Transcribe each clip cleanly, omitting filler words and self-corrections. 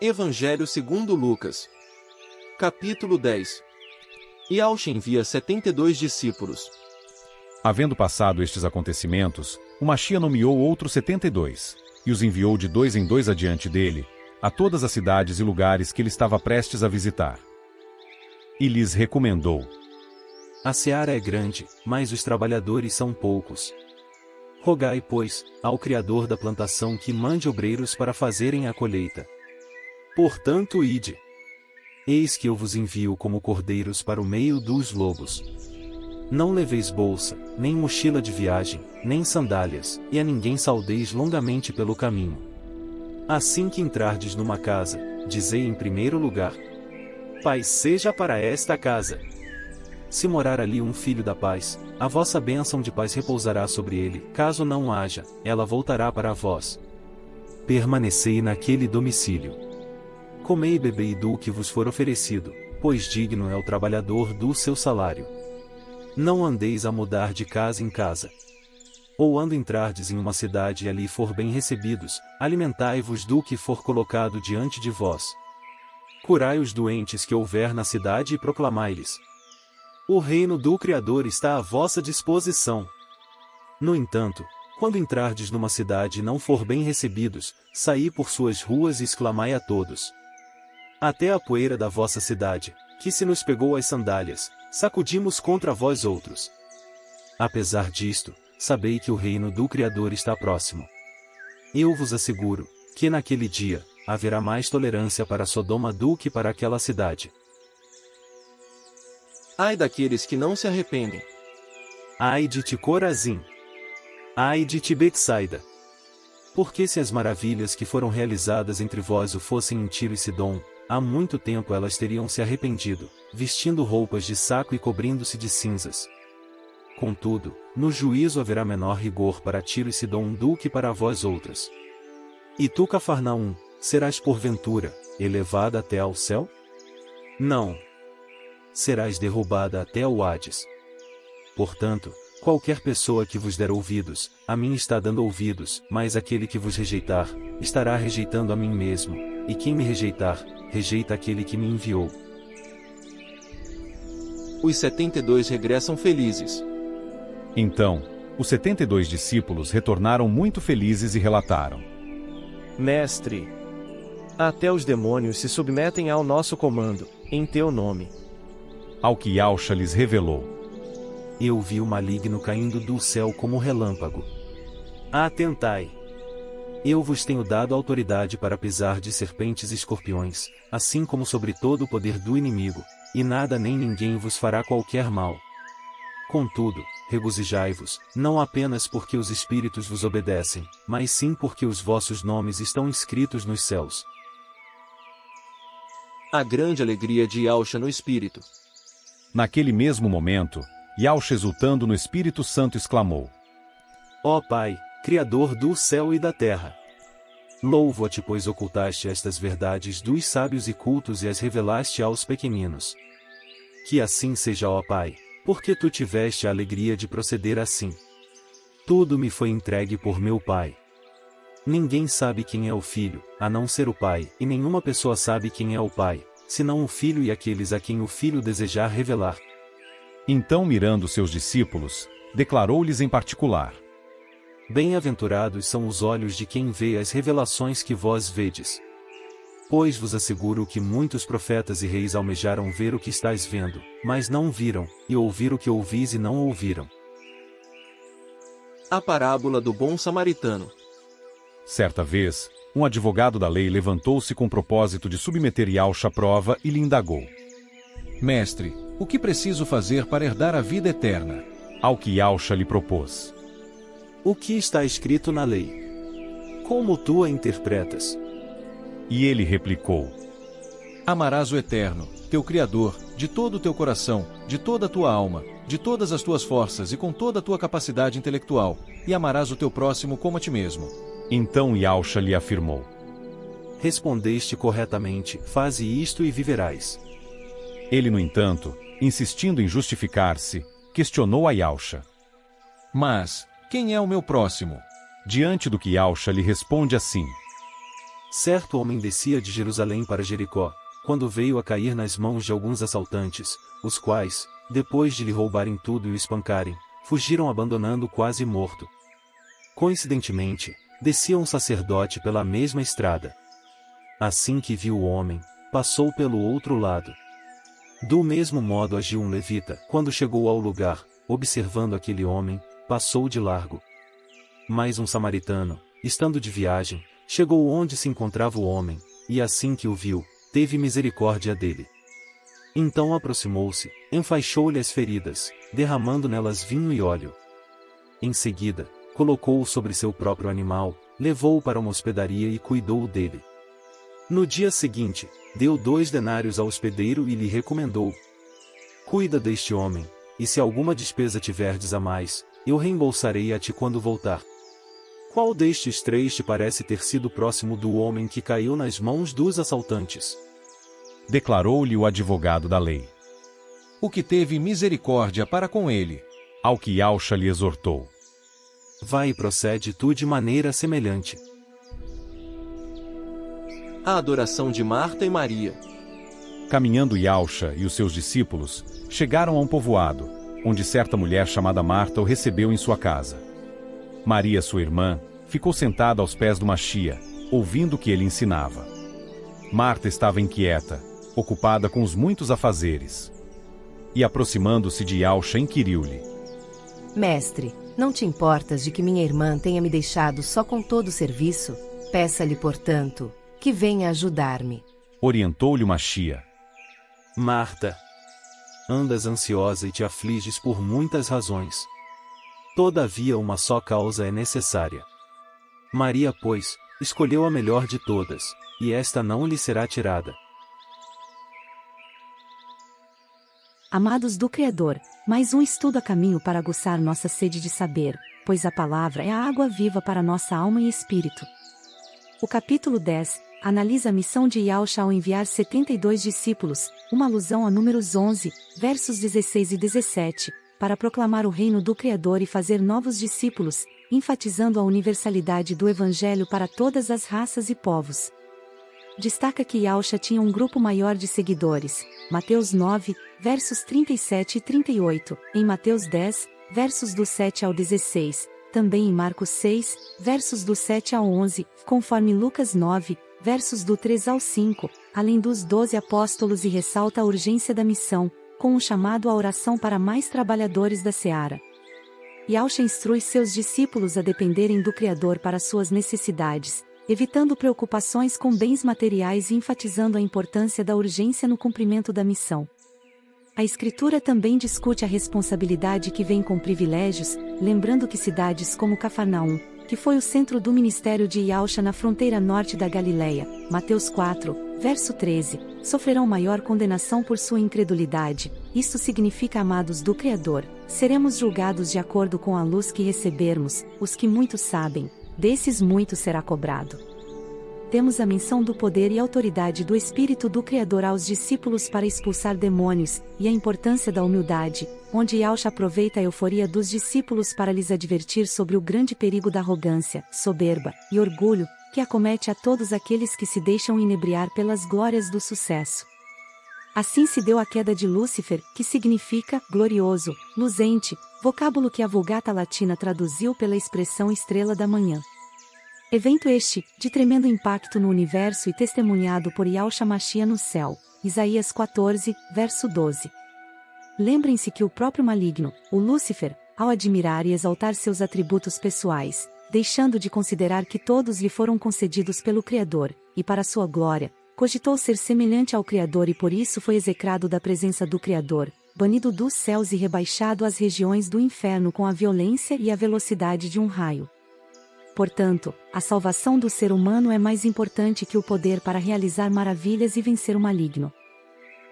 Evangelho segundo Lucas. Capítulo 10. Yahushua envia 72 discípulos. Havendo passado estes acontecimentos, o Machia nomeou outros 72, e os enviou de 2 em 2 adiante dele, a todas as cidades e lugares que ele estava prestes a visitar. E lhes recomendou: A seara é grande, mas os trabalhadores são poucos. Rogai, pois, ao Criador da plantação que mande obreiros para fazerem a colheita. Portanto, ide. Eis que eu vos envio como cordeiros para o meio dos lobos. Não leveis bolsa, nem mochila de viagem, nem sandálias, e a ninguém saudeis longamente pelo caminho. Assim que entrardes numa casa, dizei em primeiro lugar: Paz seja para esta casa. Se morar ali um filho da paz, a vossa bênção de paz repousará sobre ele. Caso não haja, ela voltará para vós. Permanecei naquele domicílio. Comei e bebei do que vos for oferecido, pois digno é o trabalhador do seu salário. Não andeis a mudar de casa em casa. Ou ando entrardes em uma cidade e ali for bem recebidos, alimentai-vos do que for colocado diante de vós. Curai os doentes que houver na cidade e proclamai-lhes: O reino do Criador está à vossa disposição. No entanto, quando entrardes numa cidade e não for bem recebidos, saí por suas ruas e exclamai a todos: Até a poeira da vossa cidade, que se nos pegou as sandálias, sacudimos contra vós outros. Apesar disto, sabei que o reino do Criador está próximo. Eu vos asseguro, que naquele dia, haverá mais tolerância para Sodoma do que para aquela cidade. Ai daqueles que não se arrependem. Ai de ti, Corazim! Ai de ti, Betsaida! Porque se as maravilhas que foram realizadas entre vós o fossem em Tiro e Sidom, há muito tempo elas teriam se arrependido, vestindo roupas de saco e cobrindo-se de cinzas. Contudo, no juízo haverá menor rigor para Tiro e Sidom do que para vós outras. E tu, Cafarnaum, serás porventura elevada até ao céu? Não. Serás derrubada até o Hades. Portanto, qualquer pessoa que vos der ouvidos, a mim está dando ouvidos, mas aquele que vos rejeitar, estará rejeitando a mim mesmo, e quem me rejeitar, rejeita aquele que me enviou. Os 72 regressam felizes. Então, os 72 discípulos retornaram muito felizes e relataram: Mestre, até os demônios se submetem ao nosso comando, em teu nome. Ao que Yahushua lhes revelou: Eu vi o maligno caindo do céu como relâmpago. Atentai! Eu vos tenho dado autoridade para pisar de serpentes e escorpiões, assim como sobre todo o poder do inimigo, e nada nem ninguém vos fará qualquer mal. Contudo, regozijai-vos, não apenas porque os espíritos vos obedecem, mas sim porque os vossos nomes estão inscritos nos céus. A grande alegria de Yahushua no Espírito. Naquele mesmo momento, Yahushua, exultando no Espírito Santo, exclamou: Ó Pai, Criador do céu e da terra! Louvo-te, pois ocultaste estas verdades dos sábios e cultos e as revelaste aos pequeninos. Que assim seja, ó Pai, porque tu tiveste a alegria de proceder assim. Tudo me foi entregue por meu Pai. Ninguém sabe quem é o Filho, a não ser o Pai, e nenhuma pessoa sabe quem é o Pai, senão o Filho e aqueles a quem o Filho desejar revelar. Então, mirando seus discípulos, declarou-lhes em particular: Bem-aventurados são os olhos de quem vê as revelações que vós vedes. Pois vos asseguro que muitos profetas e reis almejaram ver o que estáis vendo, mas não viram, e ouvir o que ouvis e não ouviram. A parábola do bom samaritano. Certa vez, um advogado da lei levantou-se com o propósito de submeter Yahushua à prova e lhe indagou: Mestre, o que preciso fazer para herdar a vida eterna? Ao que Yahushua lhe propôs: O que está escrito na lei? Como tu a interpretas? E ele replicou: Amarás o Eterno, teu Criador, de todo o teu coração, de toda a tua alma, de todas as tuas forças e com toda a tua capacidade intelectual, e amarás o teu próximo como a ti mesmo. Então Yahushua lhe afirmou: Respondeste corretamente, faze isto e viverás. Ele, no entanto, insistindo em justificar-se, questionou a Yahushua: Mas quem é o meu próximo? Diante do que Yahushua lhe responde assim: Certo homem descia de Jerusalém para Jericó, quando veio a cair nas mãos de alguns assaltantes, os quais, depois de lhe roubarem tudo e o espancarem, fugiram abandonando-o quase morto. Coincidentemente, descia um sacerdote pela mesma estrada. Assim que viu o homem, passou pelo outro lado. Do mesmo modo agiu um levita, quando chegou ao lugar, observando aquele homem, passou de largo. Mas um samaritano, estando de viagem, chegou onde se encontrava o homem, e assim que o viu, teve misericórdia dele. Então aproximou-se, enfaixou-lhe as feridas, derramando nelas vinho e óleo. Em seguida, colocou-o sobre seu próprio animal, levou-o para uma hospedaria e cuidou dele. No dia seguinte, deu 2 denários ao hospedeiro e lhe recomendou: cuida deste homem, e se alguma despesa tiverdes a mais, eu reembolsarei a ti quando voltar. Qual destes 3 te parece ter sido próximo do homem que caiu nas mãos dos assaltantes? Declarou-lhe o advogado da lei. O que teve misericórdia para com ele. Ao que Yauxa lhe exortou. Vai e procede tu de maneira semelhante. A adoração de Marta e Maria. Caminhando Yauxa e os seus discípulos, chegaram a um povoado, onde certa mulher chamada Marta o recebeu em sua casa. Maria, sua irmã, ficou sentada aos pés do Machia, ouvindo o que ele ensinava. Marta estava inquieta, ocupada com os muitos afazeres. E aproximando-se de Yauxa, inquiriu-lhe: Mestre, não te importas de que minha irmã tenha me deixado só com todo o serviço? Peça-lhe, portanto, que venha ajudar-me. Orientou-lhe o Machia. Marta, andas ansiosa e te afliges por muitas razões. Todavia uma só causa é necessária. Maria, pois, escolheu a melhor de todas, e esta não lhe será tirada. Amados do Criador, mais um estudo a caminho para aguçar nossa sede de saber, pois a palavra é a água viva para nossa alma e espírito. O capítulo 10 analisa a missão de Yauxa ao enviar 72 discípulos, uma alusão a Números 11, versos 16 e 17, para proclamar o reino do Criador e fazer novos discípulos, enfatizando a universalidade do Evangelho para todas as raças e povos. Destaca que Yauxa tinha um grupo maior de seguidores, Mateus 9, versos 37 e 38, em Mateus 10, versos do 7 ao 16, também em Marcos 6, versos do 7 ao 11, conforme Lucas 9, versos do 3 ao 5, além dos 12 apóstolos, e ressalta a urgência da missão, com um chamado à oração para mais trabalhadores da seara. Yauxa instrui seus discípulos a dependerem do Criador para suas necessidades, evitando preocupações com bens materiais e enfatizando a importância da urgência no cumprimento da missão. A Escritura também discute a responsabilidade que vem com privilégios, lembrando que cidades como Cafarnaum, que foi o centro do ministério de Yauxa na fronteira norte da Galileia, Mateus 4, verso 13, sofrerão maior condenação por sua incredulidade. Isto significa, amados do Criador, seremos julgados de acordo com a luz que recebermos. Os que muito sabem, desses muito será cobrado. Temos a menção do poder e autoridade do Espírito do Criador aos discípulos para expulsar demônios, e a importância da humildade, onde Yauxa aproveita a euforia dos discípulos para lhes advertir sobre o grande perigo da arrogância, soberba e orgulho, que acomete a todos aqueles que se deixam inebriar pelas glórias do sucesso. Assim se deu a queda de Lúcifer, que significa glorioso, luzente, vocábulo que a Vulgata Latina traduziu pela expressão estrela da manhã. Evento este, de tremendo impacto no universo e testemunhado por Yauxa Machia no céu, Isaías 14, verso 12. Lembrem-se que o próprio maligno, o Lúcifer, ao admirar e exaltar seus atributos pessoais, deixando de considerar que todos lhe foram concedidos pelo Criador, e para sua glória, cogitou ser semelhante ao Criador e por isso foi execrado da presença do Criador, banido dos céus e rebaixado às regiões do inferno com a violência e a velocidade de um raio. Portanto, a salvação do ser humano é mais importante que o poder para realizar maravilhas e vencer o maligno.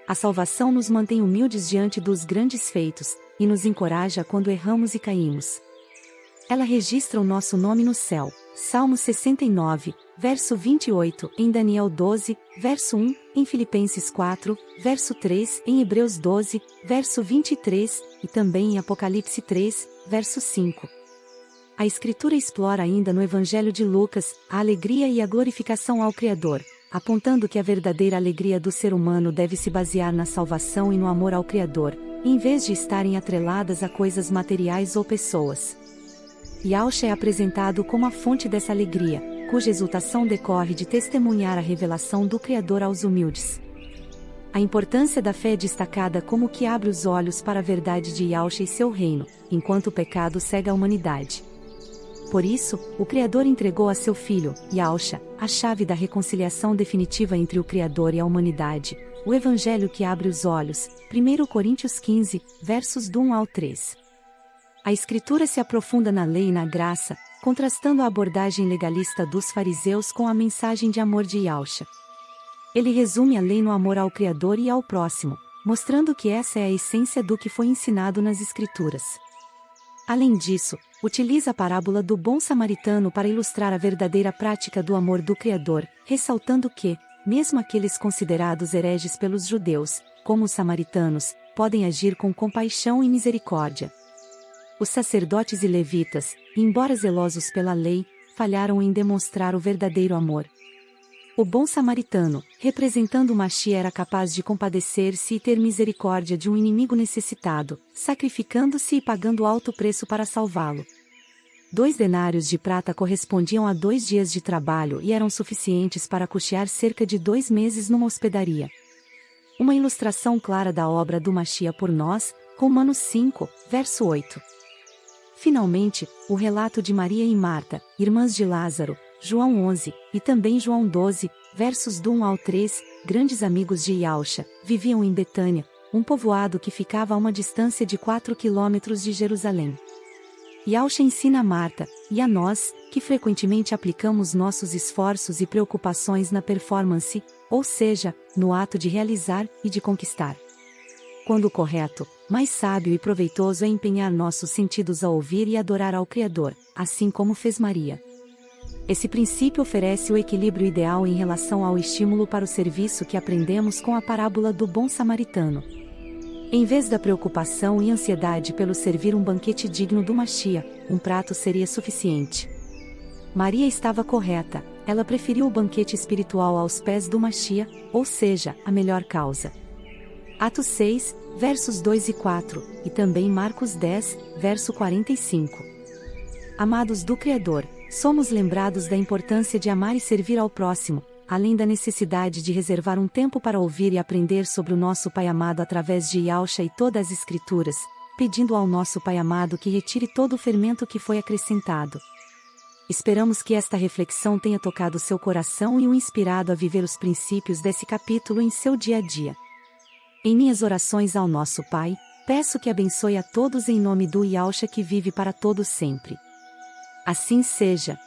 A salvação nos mantém humildes diante dos grandes feitos, e nos encoraja quando erramos e caímos. Ela registra o nosso nome no céu, Salmo 69, verso 28, em Daniel 12, verso 1, em Filipenses 4, verso 3, em Hebreus 12, verso 23, e também em Apocalipse 3, verso 5. A Escritura explora ainda no Evangelho de Lucas a alegria e a glorificação ao Criador, apontando que a verdadeira alegria do ser humano deve se basear na salvação e no amor ao Criador, em vez de estarem atreladas a coisas materiais ou pessoas. Yahushua é apresentado como a fonte dessa alegria, cuja exultação decorre de testemunhar a revelação do Criador aos humildes. A importância da fé é destacada como o que abre os olhos para a verdade de Yahushua e seu reino, enquanto o pecado cega a humanidade. Por isso, o Criador entregou a seu Filho, Yahushua, a chave da reconciliação definitiva entre o Criador e a humanidade, o Evangelho que abre os olhos, 1 Coríntios 15, versos do 1 ao 3. A Escritura se aprofunda na lei e na graça, contrastando a abordagem legalista dos fariseus com a mensagem de amor de Yahushua. Ele resume a lei no amor ao Criador e ao próximo, mostrando que essa é a essência do que foi ensinado nas Escrituras. Além disso, utiliza a parábola do bom samaritano para ilustrar a verdadeira prática do amor do Criador, ressaltando que, mesmo aqueles considerados hereges pelos judeus, como os samaritanos, podem agir com compaixão e misericórdia. Os sacerdotes e levitas, embora zelosos pela lei, falharam em demonstrar o verdadeiro amor. O bom samaritano, representando o Mashiach, era capaz de compadecer-se e ter misericórdia de um inimigo necessitado, sacrificando-se e pagando alto preço para salvá-lo. 2 denários de prata correspondiam a 2 dias de trabalho e eram suficientes para custear cerca de 2 meses numa hospedaria. Uma ilustração clara da obra do Mashiach por nós, Romanos 5, verso 8. Finalmente, o relato de Maria e Marta, irmãs de Lázaro, João 11, e também João 12, versos do 1 ao 3, grandes amigos de Yahushua, viviam em Betânia, um povoado que ficava a uma distância de 4 quilômetros de Jerusalém. Yahushua ensina a Marta, e a nós, que frequentemente aplicamos nossos esforços e preocupações na performance, ou seja, no ato de realizar e de conquistar. Quando o correto, mais sábio e proveitoso é empenhar nossos sentidos a ouvir e adorar ao Criador, assim como fez Maria. Esse princípio oferece o equilíbrio ideal em relação ao estímulo para o serviço que aprendemos com a parábola do bom samaritano. Em vez da preocupação e ansiedade pelo servir um banquete digno do Mashiach, um prato seria suficiente. Maria estava correta, ela preferiu o banquete espiritual aos pés do Mashiach, ou seja, a melhor causa. Atos 6, versos 2 e 4, e também Marcos 10, verso 45. Amados do Criador, somos lembrados da importância de amar e servir ao próximo, além da necessidade de reservar um tempo para ouvir e aprender sobre o nosso Pai amado através de Yahushua e todas as Escrituras, pedindo ao nosso Pai amado que retire todo o fermento que foi acrescentado. Esperamos que esta reflexão tenha tocado seu coração e o inspirado a viver os princípios desse capítulo em seu dia a dia. Em minhas orações ao nosso Pai, peço que abençoe a todos em nome do Yahushua que vive para todos sempre. Assim seja.